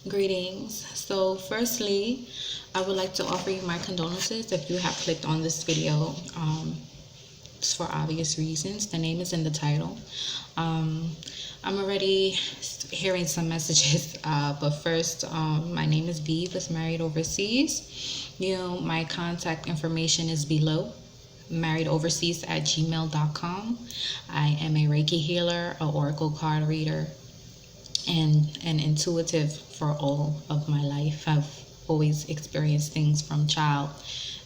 Greetings. So, firstly, I would like to offer you my condolences if you have clicked on this video. It's for obvious reasons. The name is in the title. Um, I'm already hearing some messages, but first, my name is B with Marriedoverseas. My contact information is below. Marriedoverseas@gmail.com. I am a Reiki healer, a Oracle card reader, and an intuitive for all of my life. I've always experienced things from child.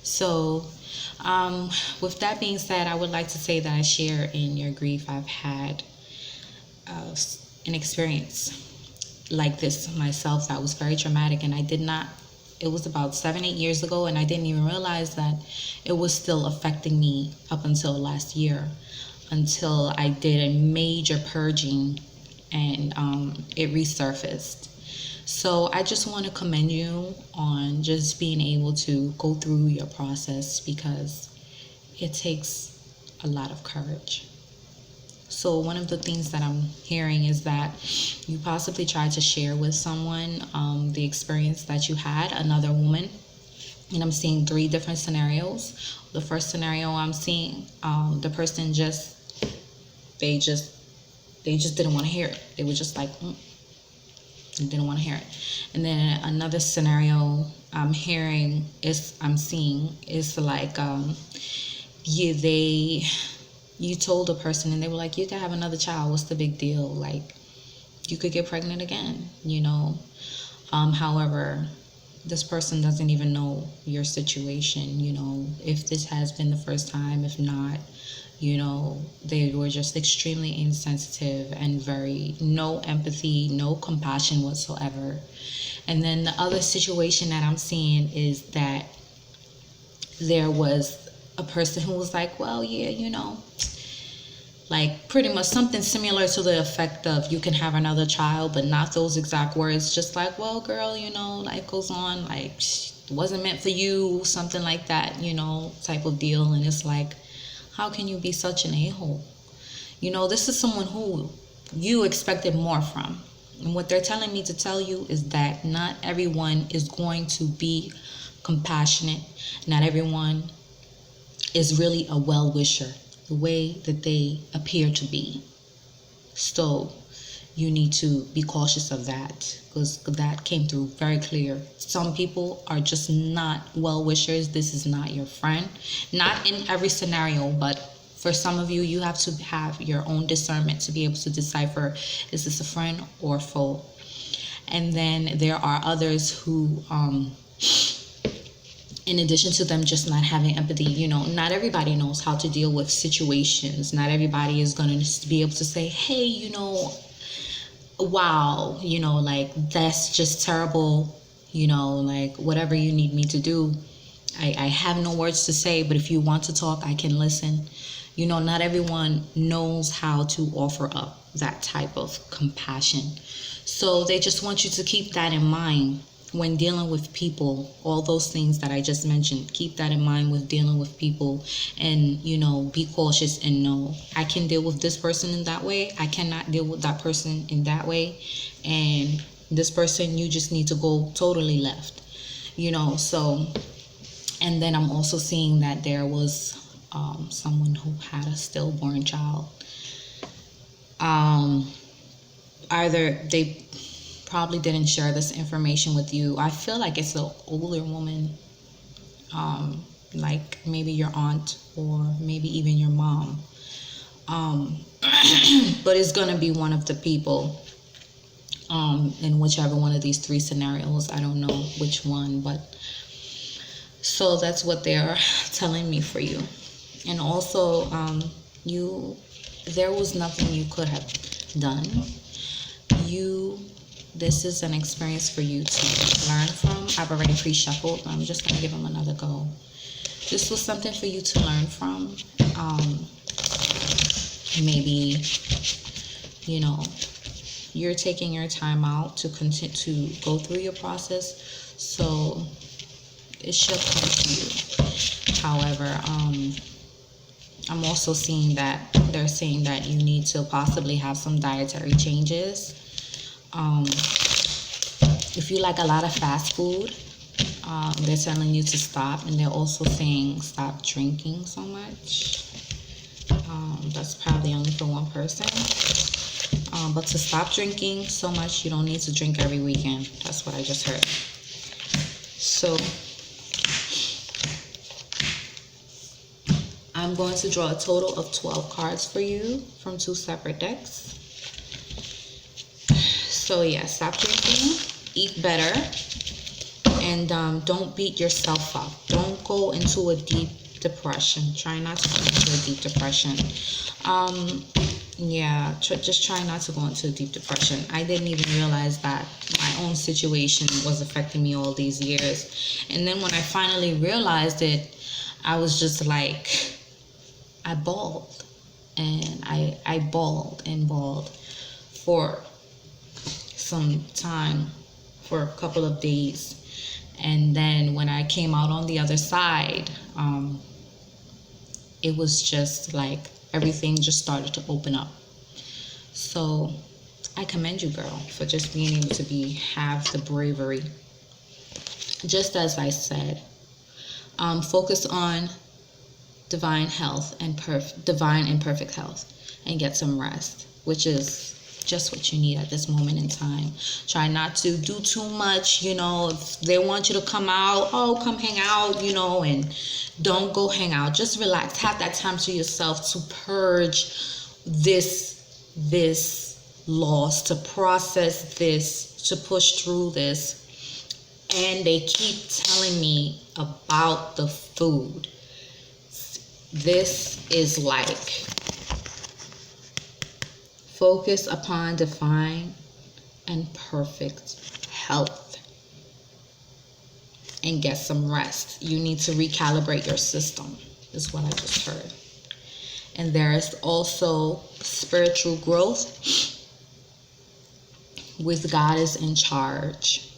So, with that being said, I would like to say that I share in your grief. I've had an experience like this myself that was very traumatic, and it was about 7-8 years ago, and I didn't even realize that it was still affecting me up until last year, until I did a major purging and it resurfaced. So I just want to commend you on just being able to go through your process, because it takes a lot of courage. So one of the things that I'm hearing is that you possibly tried to share with someone the experience that you had, another woman. And I'm seeing 3 different scenarios. The first scenario I'm seeing, the person they just didn't want to hear it. They were just like, didn't want to hear it. And then another scenario I'm seeing is like, you told a person and they were like, you can have another child. What's the big deal? Like, you could get pregnant again, However, this person doesn't even know your situation, if this has been the first time, if not, they were just extremely insensitive and no empathy, no compassion whatsoever. And then the other situation that I'm seeing is that there was a person who was like, well, yeah, like pretty much something similar to the effect of, you can have another child, but not those exact words. Just like, well, girl, life goes on. Like, it wasn't meant for you, something like that, type of deal. And it's like, how can you be such an a-hole? This is someone who you expected more from. And what they're telling me to tell you is that not everyone is going to be compassionate. Not everyone is really a well-wisher the way that they appear to be. So you need to be cautious of that, because that came through very clear. Some people are just not well-wishers. This is not your friend. Not in every scenario, but for some of you, you have to have your own discernment to be able to decipher, is this a friend or a foe? And then there are others who, in addition to them just not having empathy, not everybody knows how to deal with situations. Not everybody is going to be able to say, hey, wow, like, that's just terrible, like, whatever you need me to do. I have no words to say, but if you want to talk, I can listen. Not everyone knows how to offer up that type of compassion. So they just want you to keep that in mind when dealing with people. All those things that I just mentioned, keep that in mind with dealing with people. And, be cautious and know, I can deal with this person in that way. I cannot deal with that person in that way. And this person, you just need to go totally left, so. And then I'm also seeing that there was someone who had a stillborn child. Either they probably didn't share this information with you. I feel like it's an older woman, like maybe your aunt or maybe even your mom. But it's going to be one of the people in whichever one of these 3 scenarios. I don't know which one, but so that's what they're telling me for you. And also, there was nothing you could have done. This is an experience for you to learn from. I've already pre-shuffled. I'm just going to give them another go. This was something for you to learn from. Maybe, you're taking your time out to continue to go through your process. So it should come to you. However, I'm also seeing that they're saying that you need to possibly have some dietary changes. If you like a lot of fast food, they're telling you to stop, and they're also saying stop drinking so much. That's probably only for one person. But to stop drinking so much, you don't need to drink every weekend. That's what I just heard. So I'm going to draw a total of 12 cards for you from 2 separate decks. So yeah, stop drinking, eat better, and don't beat yourself up. Don't go into a deep depression. Try not to go into a deep depression. Just try not to go into a deep depression. I didn't even realize that my own situation was affecting me all these years. And then when I finally realized it, I was just like, I bawled. And I bawled and bawled for some time, for a couple of days. And then when I came out on the other side, it was just like everything just started to open up. So I commend you, girl, for just being able to have the bravery. Just as I said, focus on divine and perfect health, and get some rest, which is just what you need at this moment in time. Try not to do too much, if they want you to come out, come hang out, and don't go hang out. Just relax. Have that time to yourself to purge this loss, to process this, to push through this. And they keep telling me about the food. This is like, focus upon divine and perfect health, and get some rest. You need to recalibrate your system, is what I just heard. And there is also spiritual growth with God is in charge.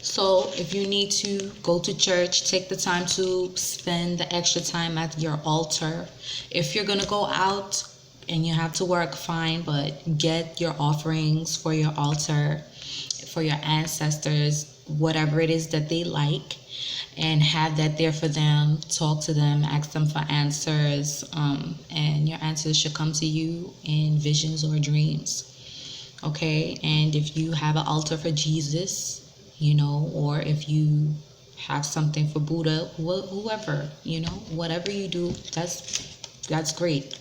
So if you need to go to church, take the time to spend the extra time at your altar. If you're going to go out and you have to work, fine, but get your offerings for your altar, for your ancestors, whatever it is that they like, and have that there for them. Talk to them, ask them for answers, and your answers should come to you in visions or dreams. Okay? And if you have an altar for Jesus, or if you have something for Buddha, whoever, whatever you do, that's great.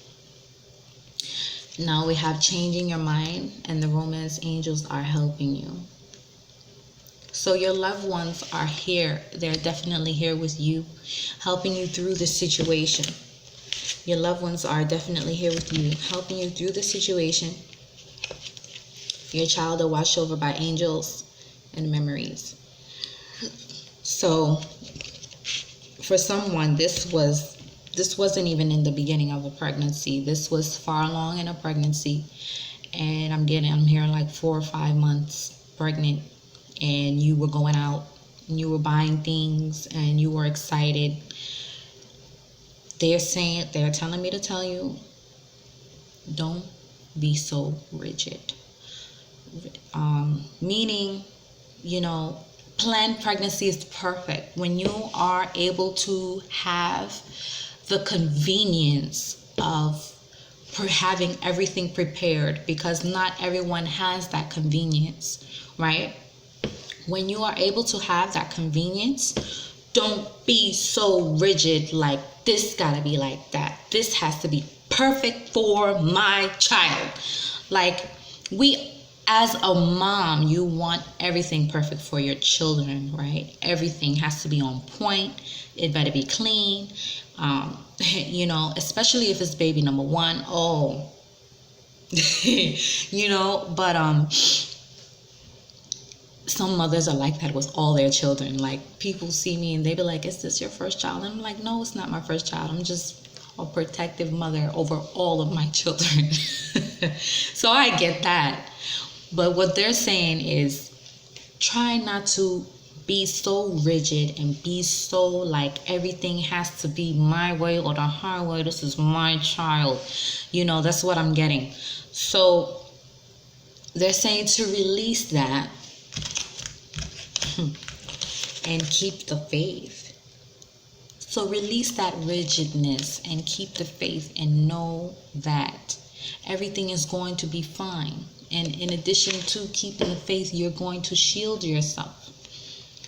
Now we have changing your mind, and the romance angels are helping you. So your loved ones are here. They're definitely here with you, helping you through the situation. Your loved ones are definitely here with you, helping you through the situation. Your child are watched over by angels and memories. So for someone, this wasn't even in the beginning of a pregnancy. This was far along in a pregnancy, and I'm hearing like 4 or 5 months pregnant, and you were going out and you were buying things and you were excited. They're telling me to tell you, don't be so rigid. Meaning, planned pregnancy is perfect when you are able to have the convenience of having everything prepared, because not everyone has that convenience, right? When you are able to have that convenience, don't be so rigid, like this gotta be like that. This has to be perfect for my child. Like, as a mom, you want everything perfect for your children, right? Everything has to be on point. It better be clean. Especially if it's baby number 1. Oh, but some mothers are like that with all their children. Like, people see me and they be like, is this your first child? And I'm like, no, it's not my first child. I'm just a protective mother over all of my children. So I get that. But what they're saying is, try not to be so rigid and be so like everything has to be my way or the highway. This is my child. That's what I'm getting. So they're saying to release that and keep the faith. So release that rigidness and keep the faith and know that everything is going to be fine. And in addition to keeping the faith, you're going to shield yourself.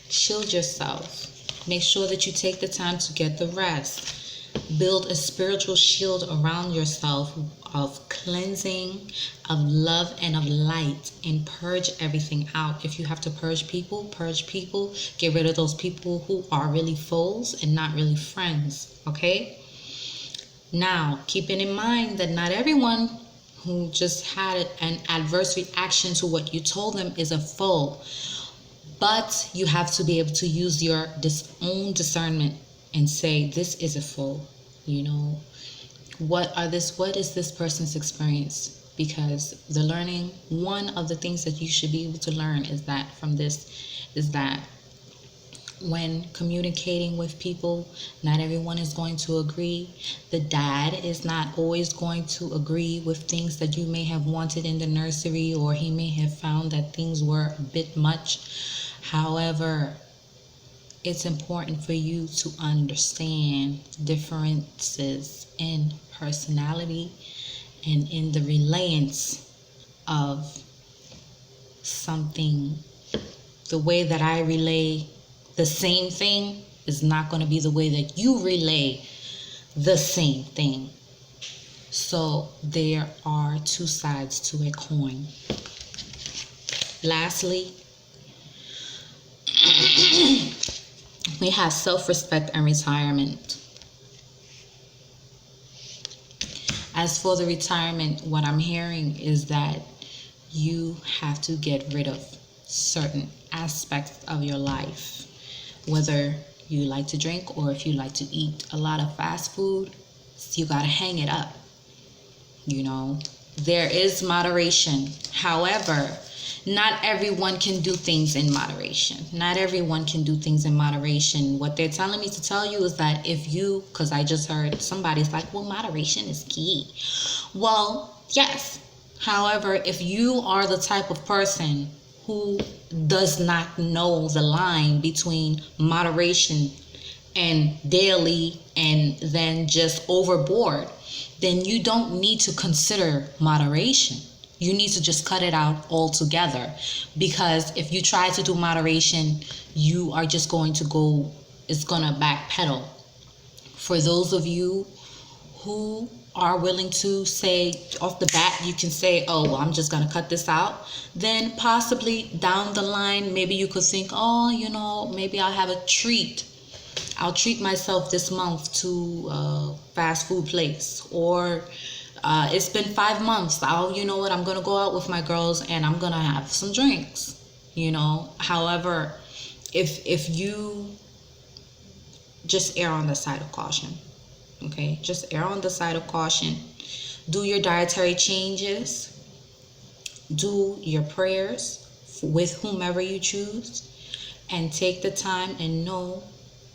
Shield yourself. Make sure that you take the time to get the rest. Build a spiritual shield around yourself of cleansing, of love, and of light, and purge everything out. If you have to purge people, purge people. Get rid of those people who are really foes and not really friends, okay? Now, keeping in mind that not everyone who just had an adverse reaction to what you told them is a foe, but you have to be able to use your own discernment and say, this is a foe. You know, what is this person's experience? Because the learning, one of the things that you should be able to learn is that from this is that when communicating with people, not everyone is going to agree. The dad is not always going to agree with things that you may have wanted in the nursery, or he may have found that things were a bit much. However, it's important for you to understand differences in personality and in the reliance of something. The way that I relay the same thing is not going to be the way that you relay the same thing. So there are two sides to a coin. Lastly, we have self-respect and retirement. As for the retirement, what I'm hearing is that you have to get rid of certain aspects of your life. Whether you like to drink or if you like to eat a lot of fast food, you gotta hang it up. You know, there is moderation. However, not everyone can do things in moderation. Not everyone can do things in moderation. What they're telling me to tell you is that if you, because I just heard somebody's like, well, moderation is key. Well, yes. However, if you are the type of person who does not know the line between moderation and daily and then just overboard, then you don't need to consider moderation. You need to just cut it out altogether, because if you try to do moderation, you are just going to go, it's going to backpedal. For those of you who are willing to say off the bat, you can say, oh, well, I'm just going to cut this out. Then possibly down the line, maybe you could think, oh, you know, maybe I'll have a treat. I'll treat myself this month to a fast food place, or it's been 5 months. You know what? I'm going to go out with my girls and I'm going to have some drinks, you know. However, if you just err on the side of caution, okay? Just err on the side of caution. Do your dietary changes. Do your prayers with whomever you choose. And take the time and know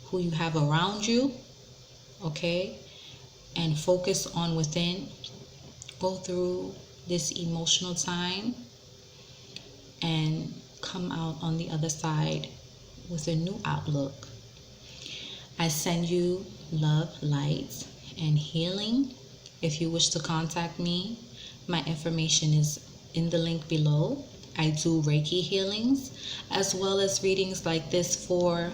who you have around you, okay? And focus on within. Go through this emotional time and come out on the other side with a new outlook. I send you love, light, and healing. If you wish to contact me, my information is in the link below. I do Reiki healings as well as readings like this for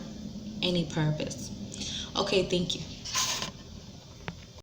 any purpose. Okay, thank you.